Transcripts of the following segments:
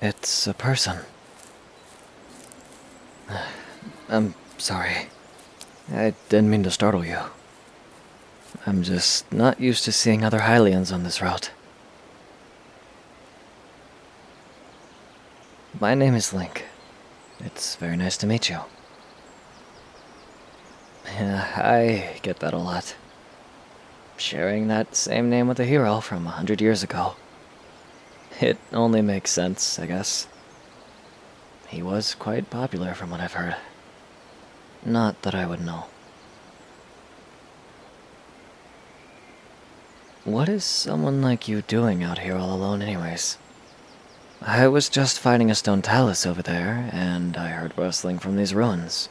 It's a person. I'm sorry. I didn't mean to startle you. I'm just not used to seeing other Hylians on this route. My name is Link. It's very nice to meet you. Yeah, I get that a lot. Sharing that same name with a hero from 100 years ago. It only makes sense, I guess. He was quite popular from what I've heard. Not that I would know. What is someone like you doing out here all alone anyways? I was just fighting a stone talus over there, and I heard rustling from these ruins.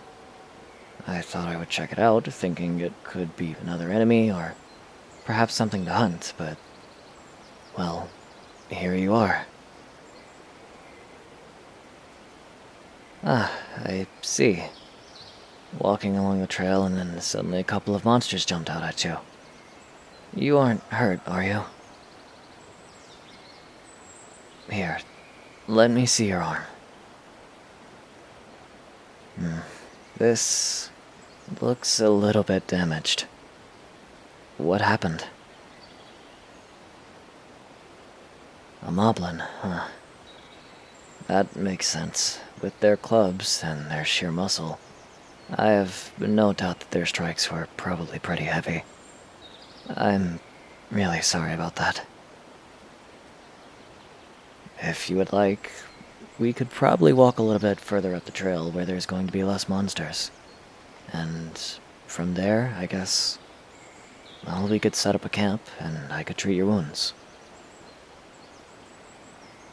I thought I would check it out, thinking it could be another enemy or perhaps something to hunt, but, well, here you are. Ah, I see. Walking along the trail and then suddenly a couple of monsters jumped out at you. You aren't hurt, are you? Here, let me see your arm. This looks a little bit damaged. What happened? A moblin, huh? That makes sense. With their clubs and their sheer muscle, I have no doubt that their strikes were probably pretty heavy. I'm really sorry about that. If you would like, we could probably walk a little bit further up the trail where there's going to be less monsters. And from there, I guess, well, we could set up a camp and I could treat your wounds.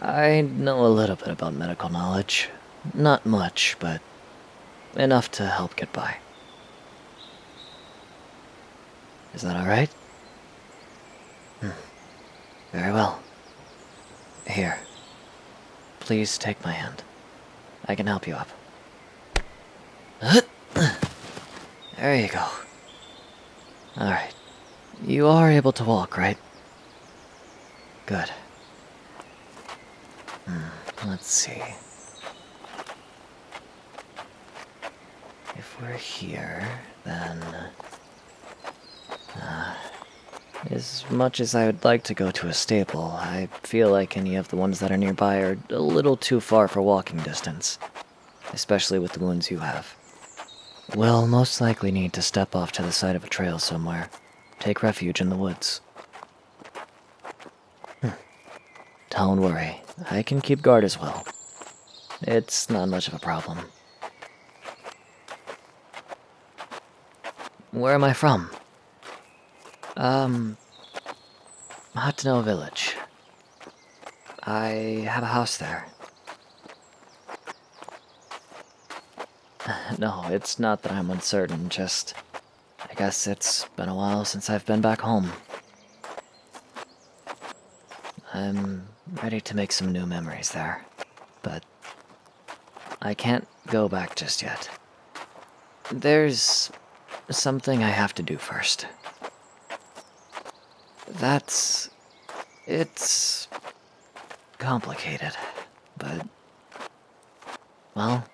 I know a little bit about medical knowledge. Not much, but enough to help get by. Is that alright? Very well. Here. Please take my hand. I can help you up. There you go. Alright. You are able to walk, right? Good. Let's see. If we're here, then... as much as I would like to go to a stable, I feel like any of the ones that are nearby are a little too far for walking distance. Especially with the wounds you have. We'll most likely need to step off to the side of a trail somewhere. Take refuge in the woods. Don't worry, I can keep guard as well. It's not much of a problem. Where am I from? Hatano Village. I have a house there. No, it's not that I'm uncertain, just... I guess it's been a while since I've been back home. I'm ready to make some new memories there, but I can't go back just yet. There's something I have to do first. It's complicated, but, well,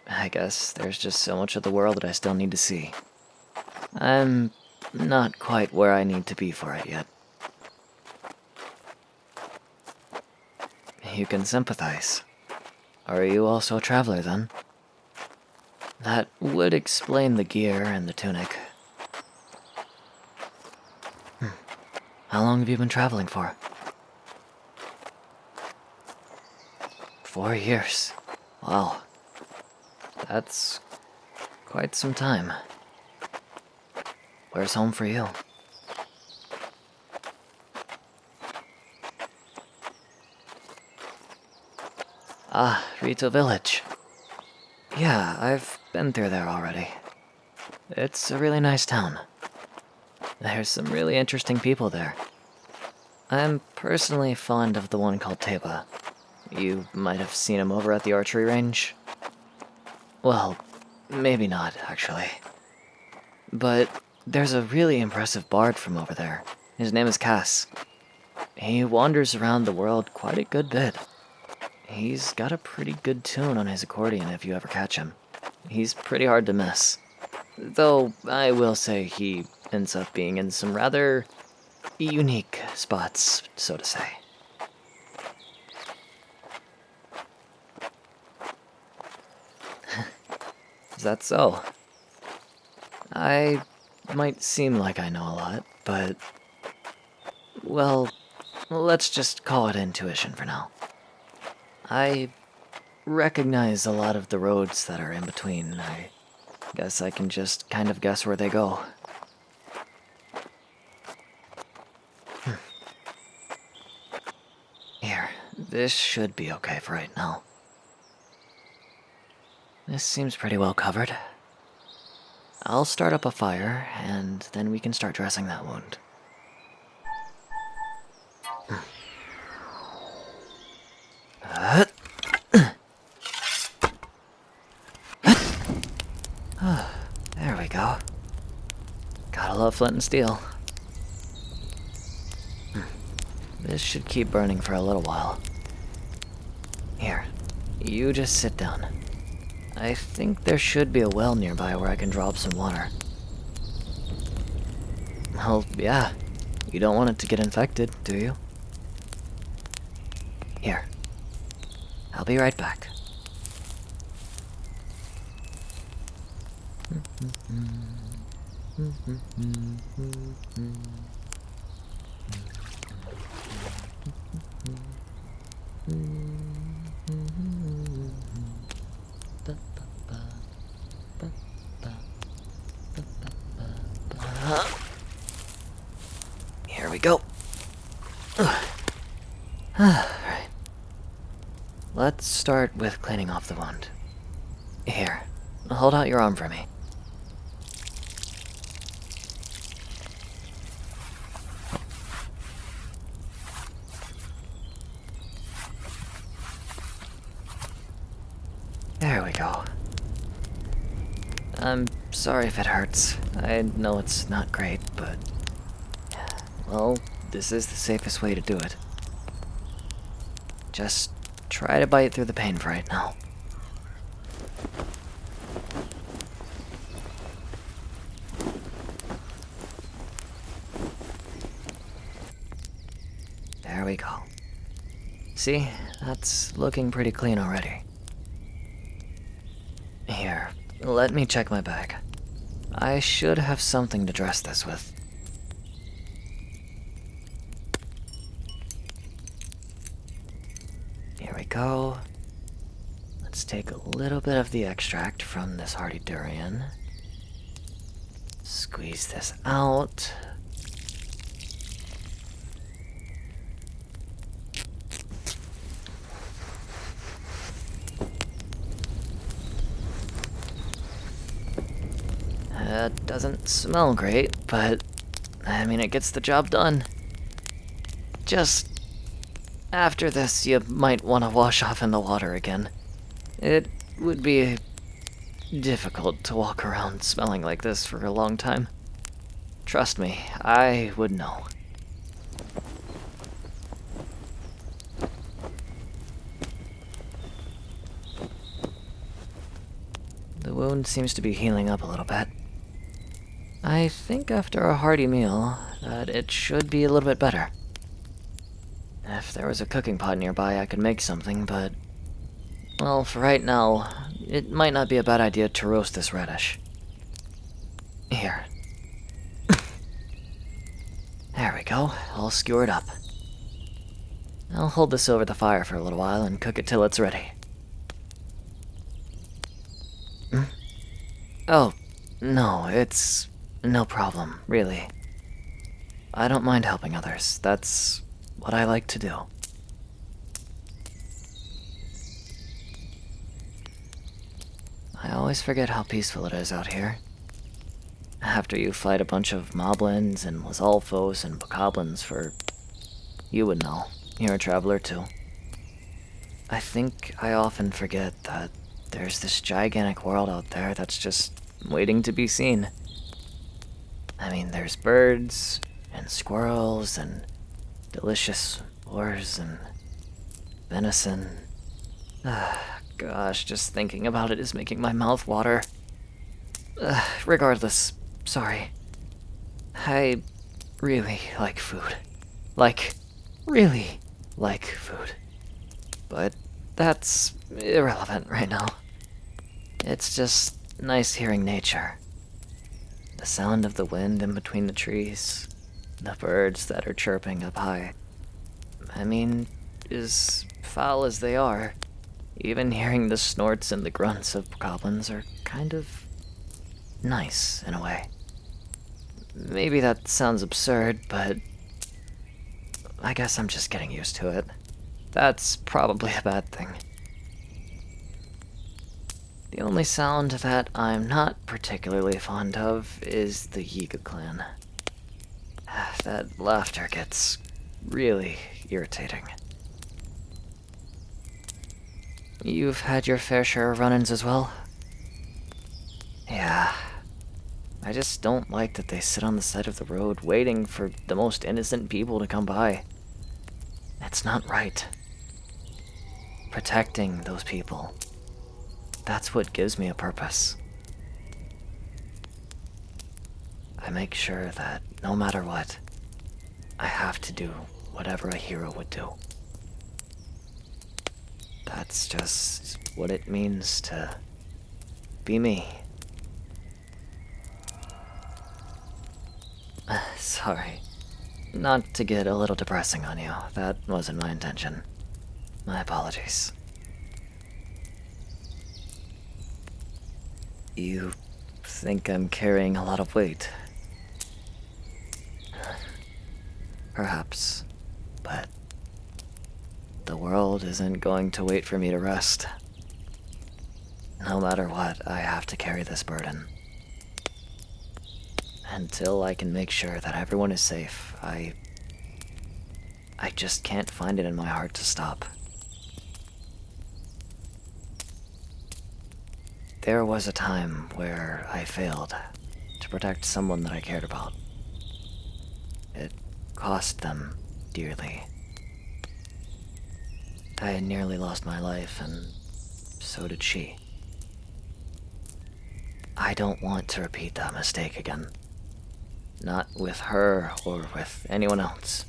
I guess there's just so much of the world that I still need to see. I'm not quite where I need to be for it yet. You can sympathize. Are you also a traveler, then? That would explain the gear and the tunic. How long have you been traveling for? 4 years. Wow. That's quite some time. Where's home for you? Ah, Rito Village. Yeah, I've been through there already. It's a really nice town. There's some really interesting people there. I'm personally fond of the one called Teba. You might have seen him over at the archery range. Well, maybe not, actually. But there's a really impressive bard from over there. His name is Cass. He wanders around the world quite a good bit. He's got a pretty good tune on his accordion if you ever catch him. He's pretty hard to miss. Though I will say he ends up being in some rather unique spots, so to say. Is that so? I might seem like I know a lot, but... well, let's just call it intuition for now. I recognize a lot of the roads that are in between. I guess I can just kind of guess where they go. Here, this should be okay for right now. This seems pretty well covered. I'll start up a fire, and then we can start dressing that wound. There we go. Gotta love flint and steel. This should keep burning for a little while. Here, you just sit down. I think there should be a well nearby where I can draw up some water. Well, yeah. You don't want it to get infected, do you? Here. I'll be right back. Here we go. Alright. Let's start with cleaning off the wound. Here, hold out your arm for me. There we go. I'm sorry if it hurts. I know it's not great, but... well, this is the safest way to do it. Just try to bite through the pain for right now. There we go. See, that's looking pretty clean already. Here, let me check my bag. I should have something to dress this with. Here we go. Let's take a little bit of the extract from this hardy durian. Squeeze this out. It doesn't smell great, but I mean, it gets the job done. Just after this, you might want to wash off in the water again. It would be difficult to walk around smelling like this for a long time. Trust me, I would know. The wound seems to be healing up a little bit. I think after a hearty meal, that it should be a little bit better. If there was a cooking pot nearby, I could make something, but... well, for right now, it might not be a bad idea to roast this radish. Here. There we go, all skewered up. I'll hold this over the fire for a little while and cook it till it's ready. Oh, no, it's no problem, really. I don't mind helping others. That's what I like to do. I always forget how peaceful it is out here. After you fight a bunch of moblins and Lizalfos and bokoblins for... you would know. You're a traveler too. I think I often forget that there's this gigantic world out there that's just waiting to be seen. I mean, there's birds, and squirrels, and delicious boars, and venison, Gosh, just thinking about it is making my mouth water. Regardless, sorry. I really like food. Like, really like food. But that's irrelevant right now. It's just nice hearing nature. The sound of the wind in between the trees, the birds that are chirping up high. I mean, as foul as they are, even hearing the snorts and the grunts of goblins are kind of nice in a way. Maybe that sounds absurd, but I guess I'm just getting used to it. That's probably a bad thing. The only sound that I'm not particularly fond of is the Yiga clan. That laughter gets really irritating. You've had your fair share of run-ins as well? Yeah. I just don't like that they sit on the side of the road waiting for the most innocent people to come by. It's not right. Protecting those people. That's what gives me a purpose. I make sure that no matter what, I have to do whatever a hero would do. That's just what it means to be me. Sorry. Not to get a little depressing on you. That wasn't my intention. My apologies. You think I'm carrying a lot of weight? Perhaps, but the world isn't going to wait for me to rest. No matter what, I have to carry this burden. Until I can make sure that everyone is safe, I just can't find it in my heart to stop. There was a time where I failed to protect someone that I cared about. It cost them dearly. I had nearly lost my life, and so did she. I don't want to repeat that mistake again. Not with her or with anyone else.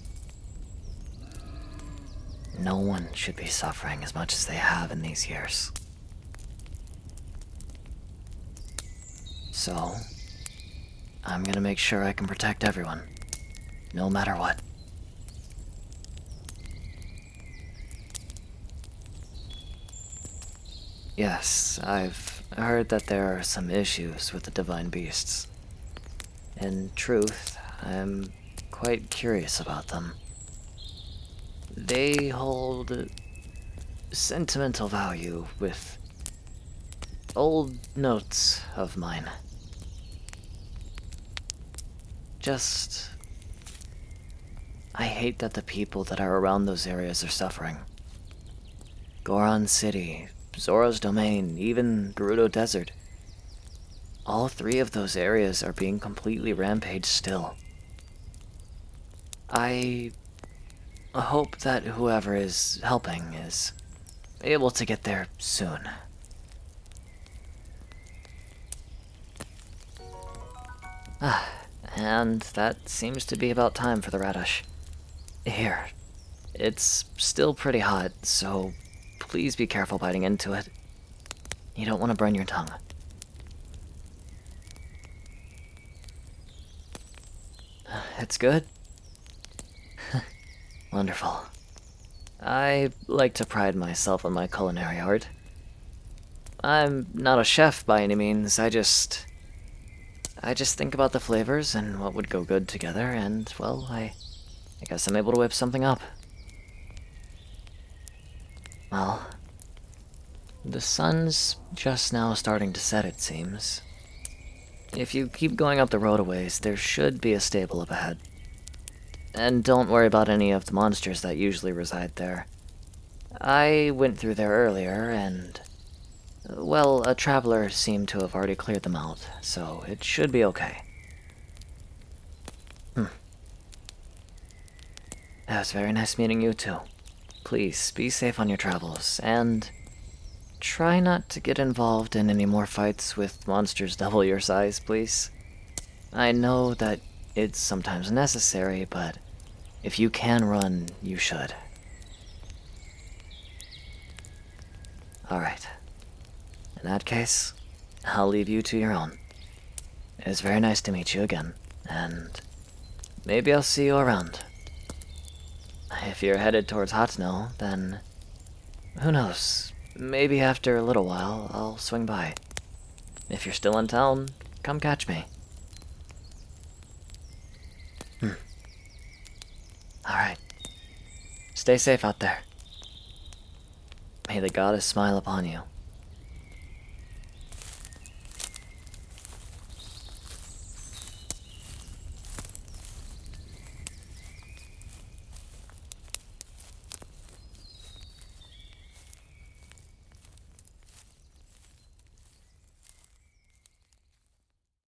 No one should be suffering as much as they have in these years. So, I'm gonna make sure I can protect everyone, no matter what. Yes, I've heard that there are some issues with the divine beasts. In truth, I'm quite curious about them. They hold sentimental value with old notes of mine. I hate that the people that are around those areas are suffering. Goron City, Zora's Domain, even Gerudo Desert. All three of those areas are being completely rampaged still. I hope that whoever is helping is able to get there soon. And that seems to be about time for the radish. Here, it's still pretty hot, so please be careful biting into it. You don't want to burn your tongue. It's good? Wonderful. I like to pride myself on my culinary art. I'm not a chef by any means, I just think about the flavors and what would go good together, and, well, I guess I'm able to whip something up. Well, the sun's just now starting to set, it seems. If you keep going up the road a ways, there should be a stable up ahead. And don't worry about any of the monsters that usually reside there. I went through there earlier, and well, a traveler seemed to have already cleared them out, so it should be okay. It was very nice meeting you too. Please, be safe on your travels, and try not to get involved in any more fights with monsters double your size, please. I know that it's sometimes necessary, but if you can run, you should. Alright. In that case, I'll leave you to your own. It's very nice to meet you again, and maybe I'll see you around. If you're headed towards Hot Snow, then who knows? Maybe after a little while, I'll swing by. If you're still in town, come catch me. Alright. Stay safe out there. May the goddess smile upon you.